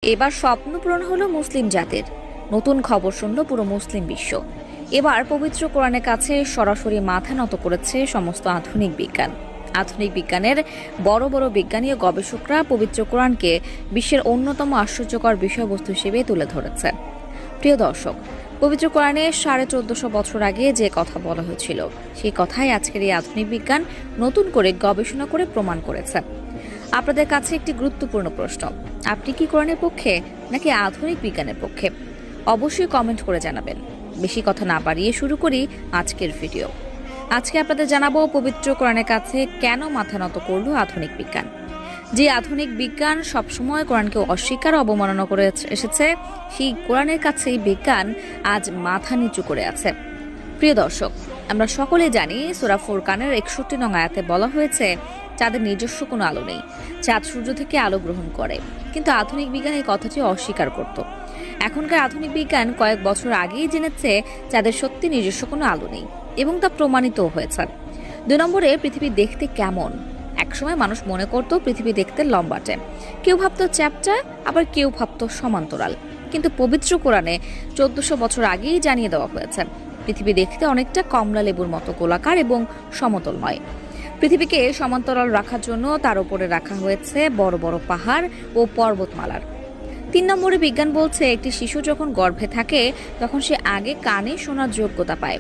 এবার স্বপ্ন পূরণ হলো মুসলিম জাতির। নতুন খবর শুনল পুরো মুসলিম বিশ্ব। এবার পবিত্র কোরআনের কাছে সরাসরি মাথা নত করেছে সমস্ত আধুনিক বিজ্ঞান। আধুনিক বিজ্ঞানের বড় বড় বিজ্ঞানী ও গবেষকরা পবিত্র কোরআনকে বিশ্বের অন্যতম আশ্চর্যকর বিষয়বস্তু হিসেবে তুলে ধরেছে। প্রিয় দর্শক, পবিত্র কোরআনে 1450 বছর আগে যে কথা বলা হয়েছিল, সেই কথাই আজকের এই আধুনিক বিজ্ঞান নতুন করে গবেষণা করে প্রমাণ করেছে। আপনাদের কাছে একটি গুরুত্বপূর্ণ প্রশ্ন, আপনি কি কোরআনের পক্ষে নাকি আধুনিক বিজ্ঞানের পক্ষে? অবশ্যই কমেন্ট করে জানাবেন। বেশি কথা না বাড়িয়ে শুরু করি আজকের ভিডিও। আজকে আপনাদের জানাবো পবিত্র কোরআনের কাছে কেন মাথা নত করলো আধুনিক বিজ্ঞান। যে আধুনিক বিজ্ঞান সবসময় কোরআনকে অস্বীকার অবমাননা করে এসেছে, সেই কোরআনের কাছে বিজ্ঞান আজ মাথা নিচু করে আছে। প্রিয় দর্শক, আমরা সকলে জানি সূরা ফুরকানের 61 নং আয়াতে বলা হয়েছে চাঁদের নিজস্ব কোনো আলো নেই, চাঁদ সূর্য থেকে আলো গ্রহণ করে। কিন্তু আধুনিক বিজ্ঞান এই কথাটি অস্বীকার করত। এখনকার আধুনিক বিজ্ঞান কয়েক বছর আগেই জেনেছে চাঁদের সত্যি নিজস্ব কোনো আলো নেই, এবং তা প্রমাণিত হয়েছে। 2 নম্বরে, পৃথিবী দেখতে কেমন? একসময় মানুষ মনে করত পৃথিবী দেখতে লম্বাটে, কেউ ভাবতো চ্যাপ্টা, আবার কেউ ভাবতো সমান্তরাল। কিন্তু পবিত্র কোরআনে 1400 বছর আগেই জানিয়ে দেওয়া হয়েছে পৃথিবী দেখতে অনেকটা কমলা লেবুর মতো গোলাকার এবং সমতল নয়। পৃথিবীকে সমান্তরাল রাখার জন্য তার উপরে রাখা হয়েছে বড় বড় পাহাড় ও পর্বতমালার। 3 নম্বরে, বিজ্ঞান বলছে একটি শিশু যখন গর্ভে থাকে তখন সে আগে কানে শোনার যোগ্যতা পায়,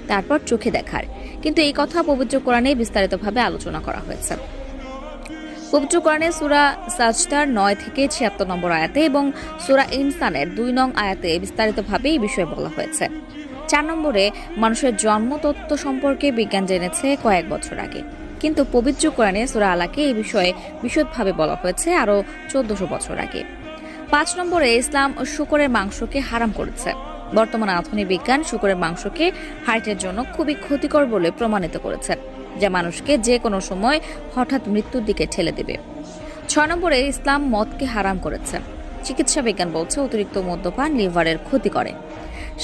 তারপর চোখে দেখার। কিন্তু এই কথা পবিত্র কোরআনে বিস্তারিতভাবে আলোচনা করা হয়েছে। পবিত্র কোরআনে সূরা সাজদার 9 থেকে 76 নম্বর আয়াতে এবং সূরা ইনসানের 2 নং আয়াতে বিস্তারিতভাবে এই বিষয়ে বলা হয়েছে। 4 নম্বরে, মানুষের জন্মতত্ত্ব সম্পর্কে বিজ্ঞান জেনেছে কয়েক বছর আগে, কিন্তু পবিত্র কোরআনে সূরা আলাকে এই বিষয়ে বিশদভাবে বলা হয়েছে আরো 1400 বছর আগে। 5 নম্বরে, ইসলাম শূকরের মাংসকে হারাম করেছে। বর্তমান আধুনিক বিজ্ঞান শূকরের মাংসকে হার্টের জন্য খুবই ক্ষতিকর বলে প্রমাণিত করেছে, যা মানুষকে যে কোনো সময় হঠাৎ মৃত্যুর দিকে ঠেলে দেবে। 6 নম্বরে, ইসলাম মদকে হারাম করেছে। চিকিৎসা বিজ্ঞান বলছে অতিরিক্ত মদ্যপান লিভারের ক্ষতি করে।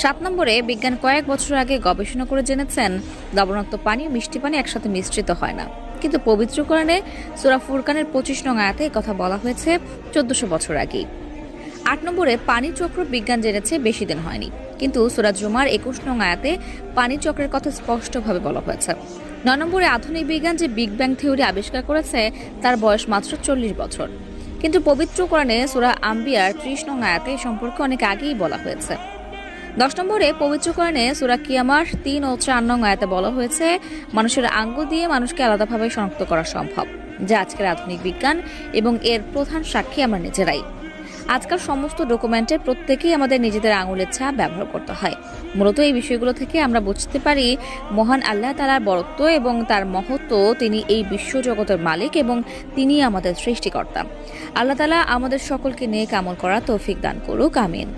7 নম্বরে, বিজ্ঞান কয়েক বছর আগে গবেষণা করে জেনেছেন লবণাক্ত পানি ও মিষ্টি পানি একসাথে মিশ্রিত হয় না, কিন্তু পবিত্র কোরআনে সূরা ফুরকানের 25 নং আয়াতে কথা বলা হয়েছে 1400 বছর আগেই। 8 নম্বরে, পানি চক্র বিজ্ঞান জেনেছে বেশি দিন হয়নি, কিন্তু সূরা জুমার 21 নং আয়াতে পানি চক্রের কথা স্পষ্টভাবে বলা হয়েছে। 9 নম্বরে, আধুনিক বিজ্ঞান যে বিগ ব্যাং থিওরি আবিষ্কার করেছে তার বয়স মাত্র 40 বছর, কিন্তু পবিত্র কোরআনে সূরা আম্বিয়ার 30 নং আয়াতে সম্পর্কে অনেক আগেই বলা হয়েছে। 10 নম্বরে, পবিত্র কোরআনে সূরা কিয়ামার 3 ও 4 নং আয়াতে বলা হয়েছে মানুষের আঙ্গুল দিয়ে মানুষকে আলাদাভাবে শনাক্ত করা সম্ভব, যা আজকের আধুনিক বিজ্ঞান এবং এর প্রধান সাক্ষী আমরা নিজেরাই। আজকাল সমস্ত ডকুমেন্টে প্রত্যেকেই আমাদের নিজেদের আঙুলের ছাপ ব্যবহার করতে হয়। মূলত এই বিষয়গুলো থেকে আমরা বুঝতে পারি মহান আল্লাহ তাআলার বরত্ব এবং তার মহত্ব। তিনি এই বিশ্বজগতের মালিক এবং তিনি আমাদের সৃষ্টিকর্তা। আল্লাহ তাআলা আমাদের সকলকে নেক আমল করার তৌফিক দান করুক, আমিন।